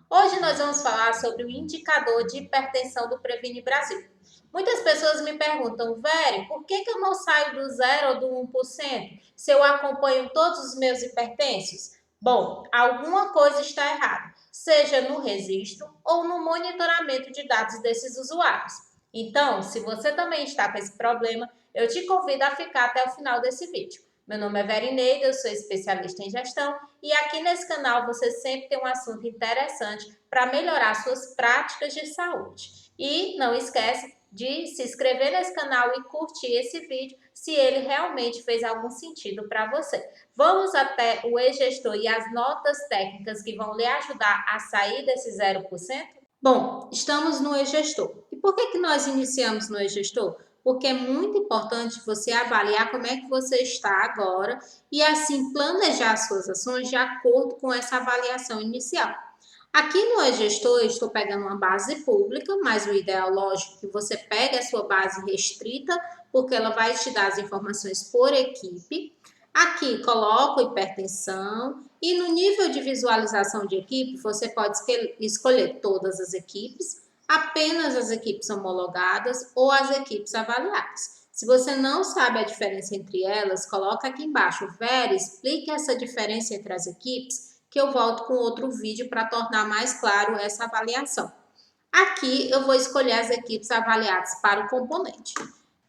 Hoje nós vamos falar sobre o indicador de hipertensão do Previne Brasil. Muitas pessoas me perguntam, Vere, por que eu não saio do 0 ou do 1% se eu acompanho todos os meus hipertensos? Bom, alguma coisa está errada, seja no registro ou no monitoramento de dados desses usuários. Então, se você também está com esse problema, eu te convido a ficar até o final desse vídeo. Meu nome é Verineida, eu sou especialista em gestão e aqui nesse canal você sempre tem um assunto interessante para melhorar suas práticas de saúde. E não esquece de se inscrever nesse canal e curtir esse vídeo se ele realmente fez algum sentido para você. Vamos até o e-gestor e as notas técnicas que vão lhe ajudar a sair desse 0%? Bom, estamos no e-gestor. E por que nós iniciamos no e-gestor? Porque é muito importante você avaliar como é que você está agora e assim planejar suas ações de acordo com essa avaliação inicial. Aqui no e-gestor eu estou pegando uma base pública, mas o ideal, lógico, que você pegue a sua base restrita, porque ela vai te dar as informações por equipe. Aqui coloco hipertensão e no nível de visualização de equipe, você pode escolher todas as equipes, apenas as equipes homologadas ou as equipes avaliadas. Se você não sabe a diferença entre elas, coloca aqui embaixo, Vera, explique essa diferença entre as equipes, que eu volto com outro vídeo para tornar mais claro essa avaliação. Aqui eu vou escolher as equipes avaliadas para o componente.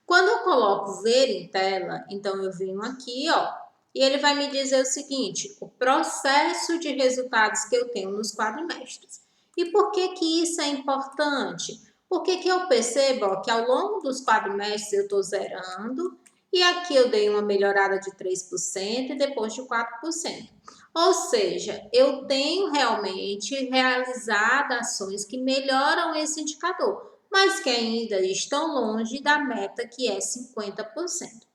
Quando eu coloco ver em tela, então eu venho aqui, ó, e ele vai me dizer o seguinte, o processo de resultados que eu tenho nos quadrimestres. E por que isso é importante? Porque que eu percebo ó, que ao longo dos quadrimestres eu estou zerando, e aqui eu dei uma melhorada de 3% e depois de 4%. Ou seja, eu tenho realmente realizado ações que melhoram esse indicador, mas que ainda estão longe da meta que é 50%.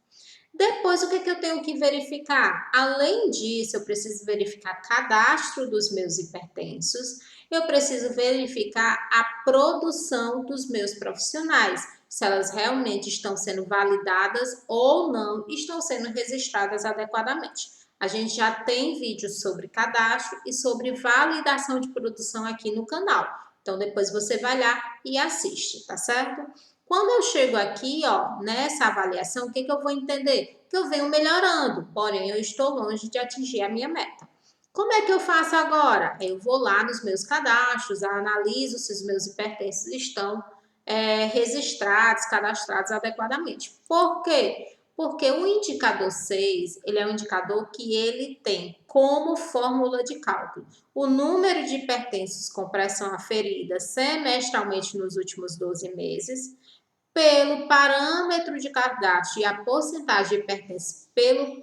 Depois, o que eu tenho que verificar? Além disso, eu preciso verificar cadastro dos meus hipertensos, eu preciso verificar a produção dos meus profissionais, se elas realmente estão sendo validadas ou não estão sendo registradas adequadamente. A gente já tem vídeos sobre cadastro e sobre validação de produção aqui no canal. Então, depois você vai lá e assiste, tá certo? Quando eu chego aqui, ó, nessa avaliação, o que eu vou entender? Que eu venho melhorando, porém eu estou longe de atingir a minha meta. Como é que eu faço agora? Eu vou lá nos meus cadastros, analiso se os meus hipertensos estão registrados, cadastrados adequadamente. Por quê? Porque o indicador 6, ele é um indicador que ele tem como fórmula de cálculo o número de hipertensos com pressão aferida semestralmente nos últimos 12 meses, pelo parâmetro de cadastro e a porcentagem de hipertensos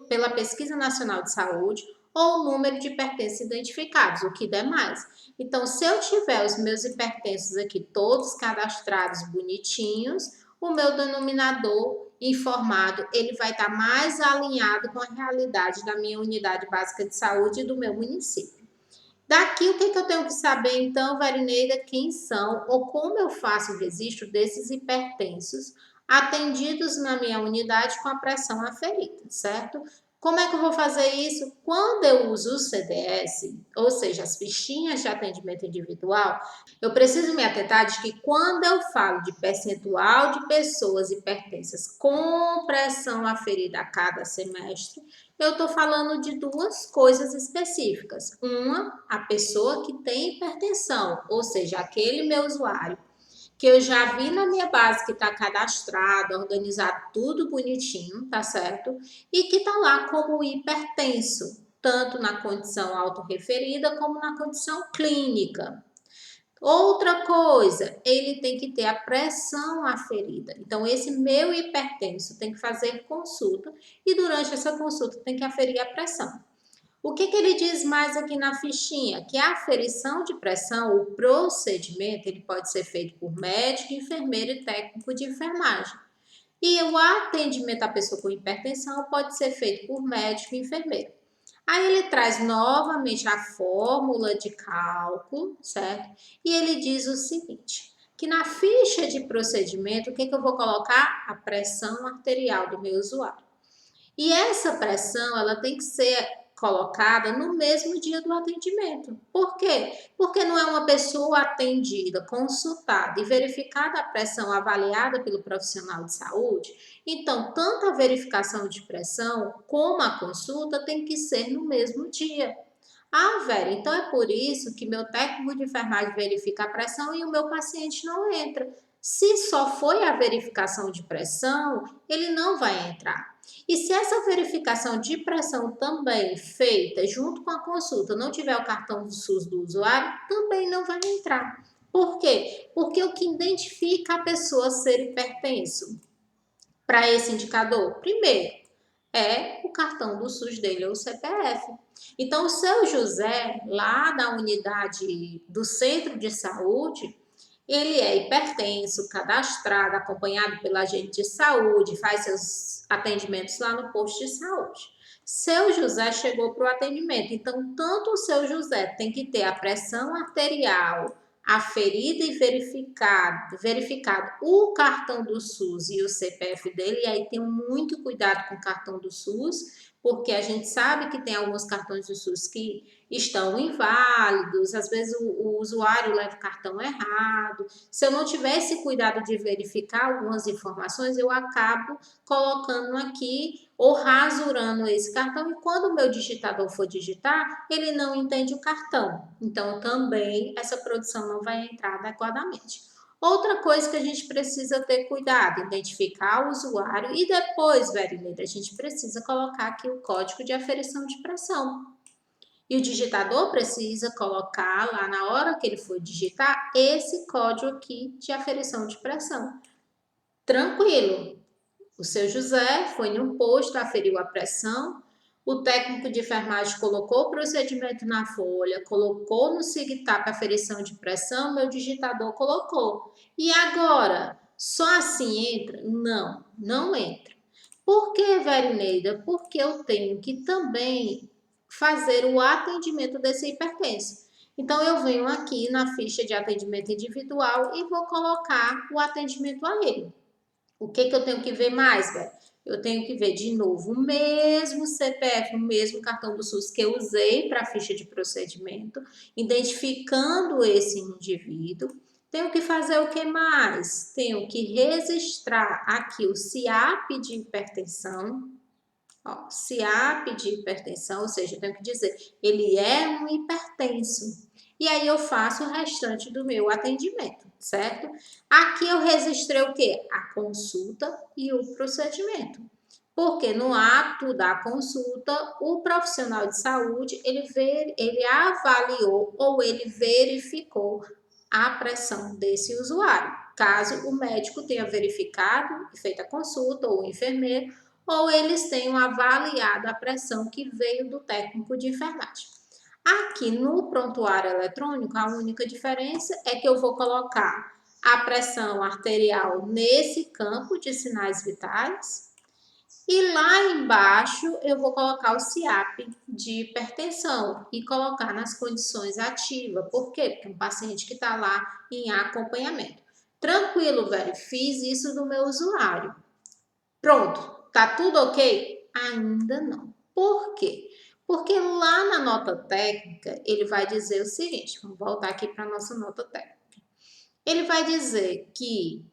pela Pesquisa Nacional de Saúde ou o número de hipertensos identificados, o que der mais. Então, se eu tiver os meus hipertensos aqui todos cadastrados bonitinhos, o meu denominador informado, ele vai estar mais alinhado com a realidade da minha unidade básica de saúde e do meu município. Daqui, o que eu tenho que saber, então, Verineida, quem são ou como eu faço o registro desses hipertensos atendidos na minha unidade com a pressão aferida, certo? Como é que eu vou fazer isso? Quando eu uso o CDS, ou seja, as fichinhas de atendimento individual, eu preciso me atentar de que quando eu falo de percentual de pessoas hipertensas com pressão aferida a cada semestre, eu estou falando de duas coisas específicas. Uma, a pessoa que tem hipertensão, ou seja, aquele meu usuário que eu já vi na minha base que está cadastrado, organizado tudo bonitinho, tá certo? E que está lá como hipertenso, tanto na condição autorreferida como na condição clínica. Outra coisa, ele tem que ter a pressão aferida. Então, esse meu hipertenso tem que fazer consulta e durante essa consulta tem que aferir a pressão. O que ele diz mais aqui na fichinha? Que a aferição de pressão, o procedimento, ele pode ser feito por médico, enfermeiro e técnico de enfermagem. E o atendimento à pessoa com hipertensão pode ser feito por médico e enfermeiro. Aí ele traz novamente a fórmula de cálculo, certo? E ele diz o seguinte, que na ficha de procedimento, o que eu vou colocar? A pressão arterial do meu usuário. E essa pressão, ela tem que ser colocada no mesmo dia do atendimento. Por quê? Porque não é uma pessoa atendida, consultada e verificada a pressão avaliada pelo profissional de saúde. Então, tanto a verificação de pressão como a consulta tem que ser no mesmo dia. Ah, Vera, então é por isso que meu técnico de enfermagem verifica a pressão e o meu paciente não entra. Se só foi a verificação de pressão, ele não vai entrar. E se essa verificação de pressão também feita junto com a consulta não tiver o cartão do SUS do usuário, também não vai entrar. Por quê? Porque o que identifica a pessoa ser hipertenso para esse indicador, primeiro, é o cartão do SUS dele ou o CPF. Então, o seu José, lá da unidade do centro de saúde, ele é hipertenso, cadastrado, acompanhado pelo agente de saúde, faz seus atendimentos lá no posto de saúde. Seu José chegou para o atendimento, então tanto o seu José tem que ter a pressão arterial aferida e verificado o cartão do SUS e o CPF dele, e aí tem muito cuidado com o cartão do SUS, porque a gente sabe que tem alguns cartões do SUS que estão inválidos, às vezes o usuário leva o cartão errado. Se eu não tiver esse cuidado de verificar algumas informações, eu acabo colocando aqui ou rasurando esse cartão, e quando o meu digitador for digitar, ele não entende o cartão. Então, também essa produção não vai entrar adequadamente. Outra coisa que a gente precisa ter cuidado, identificar o usuário e depois, Verineida, a gente precisa colocar aqui o código de aferição de pressão. E o digitador precisa colocar lá na hora que ele for digitar esse código aqui de aferição de pressão. Tranquilo. O seu José foi em um posto, aferiu a pressão, o técnico de enfermagem colocou o procedimento na folha, colocou no SIGTAP a aferição de pressão, meu digitador colocou. E agora, só assim entra? Não, não entra. Por que, Verineida? Porque eu tenho que também fazer o atendimento desse hipertenso. Então, eu venho aqui na ficha de atendimento individual e vou colocar o atendimento a ele. O que eu tenho que ver mais, velho? Eu tenho que ver de novo o mesmo CPF, o mesmo cartão do SUS que eu usei para a ficha de procedimento, identificando esse indivíduo. Tenho que fazer o que mais? Tenho que registrar aqui o CIAP de hipertensão. Ó, CIAP de hipertensão, ou seja, eu tenho que dizer, ele é um hipertenso. E aí eu faço o restante do meu atendimento, certo? Aqui eu registrei o quê? A consulta e o procedimento. Porque no ato da consulta, o profissional de saúde, ele avaliou ou ele verificou a pressão desse usuário. Caso o médico tenha verificado e feito a consulta, ou o enfermeiro, ou eles tenham avaliado a pressão que veio do técnico de enfermagem. Aqui no prontuário eletrônico, a única diferença é que eu vou colocar a pressão arterial nesse campo de sinais vitais e lá embaixo eu vou colocar o CIAP de hipertensão e colocar nas condições ativas. Por quê? Porque é um paciente que está lá em acompanhamento. Tranquilo, velho, fiz isso do meu usuário. Pronto, tá tudo ok? Ainda não. Por quê? Porque lá na nota técnica, ele vai dizer o seguinte, vamos voltar aqui para a nossa nota técnica. Ele vai dizer que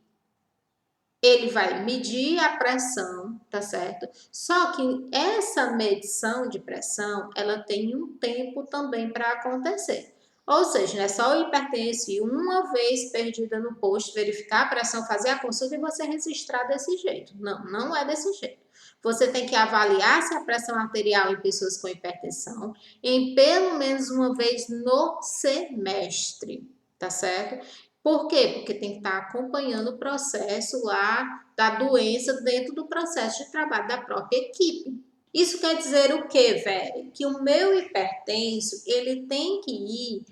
ele vai medir a pressão, tá certo? Só que essa medição de pressão, ela tem um tempo também para acontecer. Ou seja, não é só o hipertenso e uma vez perdida no posto, verificar a pressão, fazer a consulta e você registrar desse jeito. Não, não é desse jeito. Você tem que avaliar se a pressão arterial em pessoas com hipertensão em pelo menos uma vez no semestre, tá certo? Por quê? Porque tem que estar acompanhando o processo lá da doença dentro do processo de trabalho da própria equipe. Isso quer dizer o quê, velho? Que o meu hipertenso, ele tem que ir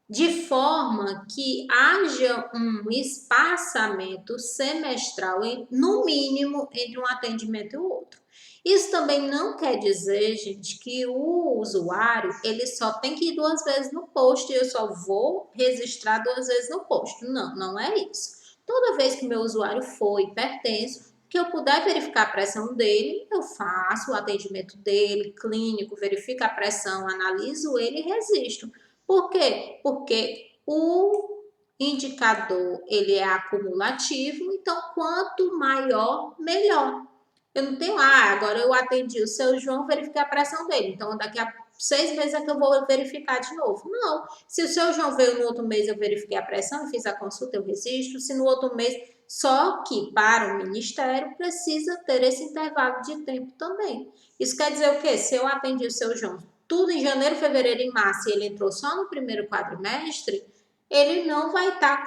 de forma que haja um espaçamento semestral, no mínimo, entre um atendimento e o outro. Isso também não quer dizer, gente, que o usuário ele só tem que ir 2 vezes no posto e eu só vou registrar 2 vezes no posto. Não, não é isso. Toda vez que meu usuário for hipertenso, que eu puder verificar a pressão dele, eu faço o atendimento dele, clínico, verifico a pressão, analiso ele e resisto. Por quê? Porque o indicador, ele é acumulativo, então quanto maior, melhor. Eu não tenho, agora eu atendi o seu João, verifiquei a pressão dele, então daqui a 6 meses é que eu vou verificar de novo. Não, se o seu João veio no outro mês, eu verifiquei a pressão, fiz a consulta, eu registro, se no outro mês, só que para o Ministério precisa ter esse intervalo de tempo também. Isso quer dizer o quê? Se eu atendi o seu João tudo em janeiro, fevereiro e março e ele entrou só no primeiro quadrimestre, ele não vai estar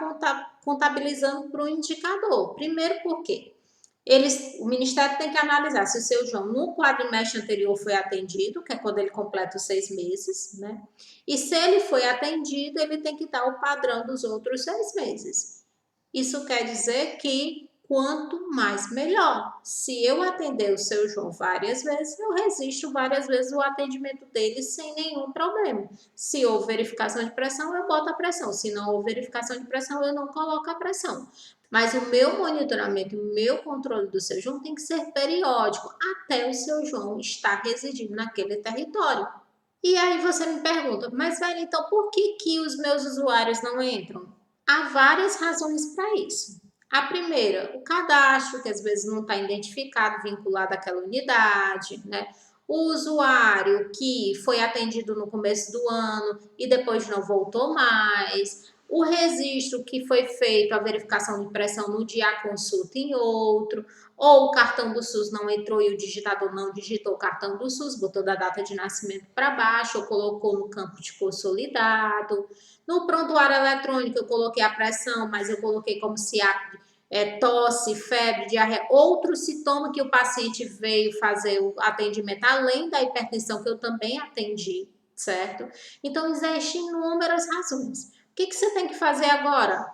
contabilizando para o indicador. Primeiro, por quê? O Ministério tem que analisar se o seu João no quadrimestre anterior foi atendido, que é quando ele completa os 6 meses, né? E se ele foi atendido, ele tem que dar o padrão dos outros 6 meses. Isso quer dizer que quanto mais melhor. Se eu atender o seu João várias vezes, eu resisto várias vezes o atendimento dele sem nenhum problema. Se houve verificação de pressão, eu boto a pressão. Se não houve verificação de pressão, eu não coloco a pressão. Mas o meu monitoramento, o meu controle do seu João tem que ser periódico, até o seu João estar residindo naquele território. E aí você me pergunta, mas velho, então por que os meus usuários não entram? Há várias razões para isso. A primeira, o cadastro, que às vezes não está identificado, vinculado àquela unidade, né? O usuário que foi atendido no começo do ano e depois não voltou mais. O registro que foi feito, a verificação de pressão no dia a consulta em outro. Ou o cartão do SUS não entrou e o digitador não digitou o cartão do SUS, botou da data de nascimento para baixo ou colocou no campo de consolidado. No prontuário eletrônico eu coloquei a pressão, mas eu coloquei como se tosse, febre, diarreia, outro sintoma que o paciente veio fazer o atendimento, além da hipertensão que eu também atendi, certo? Então, existem inúmeras razões. O que você tem que fazer agora?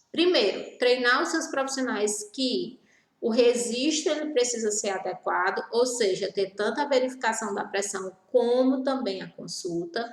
Primeiro, treinar os seus profissionais que o registro ele precisa ser adequado, ou seja, ter tanto a verificação da pressão como também a consulta.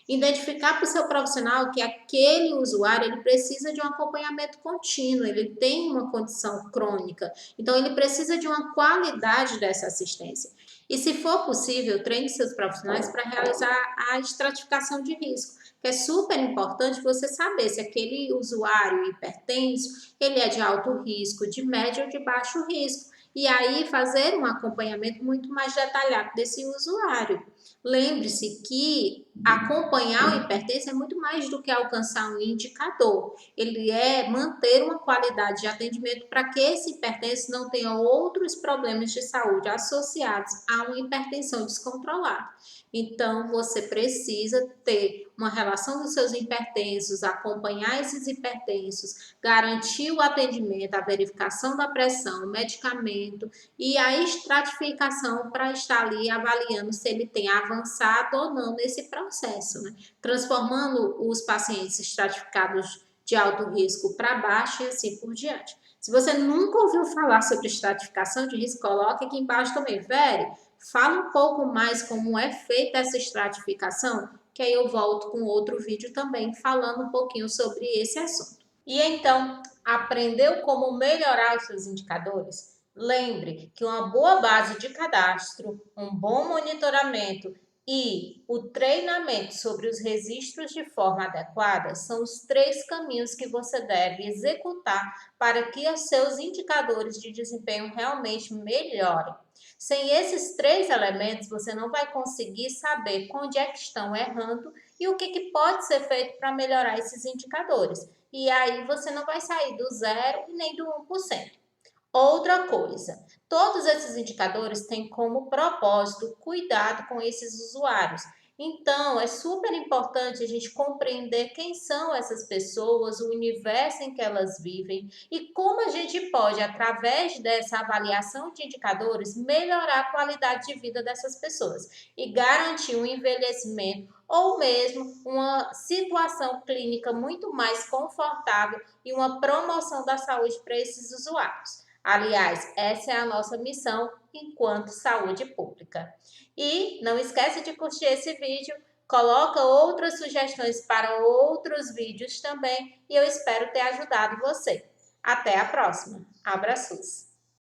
Identificar para o seu profissional que aquele usuário ele precisa de um acompanhamento contínuo, ele tem uma condição crônica, então ele precisa de uma qualidade dessa assistência. E se for possível, treine seus profissionais para realizar a estratificação de risco, que é super importante você saber se aquele usuário hipertenso, ele é de alto risco, de médio ou de baixo risco. E aí fazer um acompanhamento muito mais detalhado desse usuário. Lembre-se que acompanhar o hipertenso é muito mais do que alcançar um indicador. Ele é manter uma qualidade de atendimento para que esse hipertenso não tenha outros problemas de saúde associados a uma hipertensão descontrolada. Então, você precisa ter uma relação dos seus hipertensos, acompanhar esses hipertensos, garantir o atendimento, a verificação da pressão, o medicamento e a estratificação para estar ali avaliando se ele tem avançado ou não nesse processo, né? Transformando os pacientes estratificados de alto risco para baixo e assim por diante. Se você nunca ouviu falar sobre estratificação de risco, coloque aqui embaixo também. Vério, fala um pouco mais como é feita essa estratificação, que aí eu volto com outro vídeo também falando um pouquinho sobre esse assunto. E então, aprendeu como melhorar os seus indicadores? Lembre que uma boa base de cadastro, um bom monitoramento e o treinamento sobre os registros de forma adequada são os 3 caminhos que você deve executar para que os seus indicadores de desempenho realmente melhorem. Sem esses 3 elementos, você não vai conseguir saber onde é que estão errando e o que pode ser feito para melhorar esses indicadores. E aí você não vai sair do 0 e nem do 1%. Outra coisa, todos esses indicadores têm como propósito cuidado com esses usuários. Então, é super importante a gente compreender quem são essas pessoas, o universo em que elas vivem e como a gente pode, através dessa avaliação de indicadores, melhorar a qualidade de vida dessas pessoas e garantir um envelhecimento ou mesmo uma situação clínica muito mais confortável e uma promoção da saúde para esses usuários. Aliás, essa é a nossa missão enquanto saúde pública. E não esquece de curtir esse vídeo, coloca outras sugestões para outros vídeos também e eu espero ter ajudado você. Até a próxima. Abraços!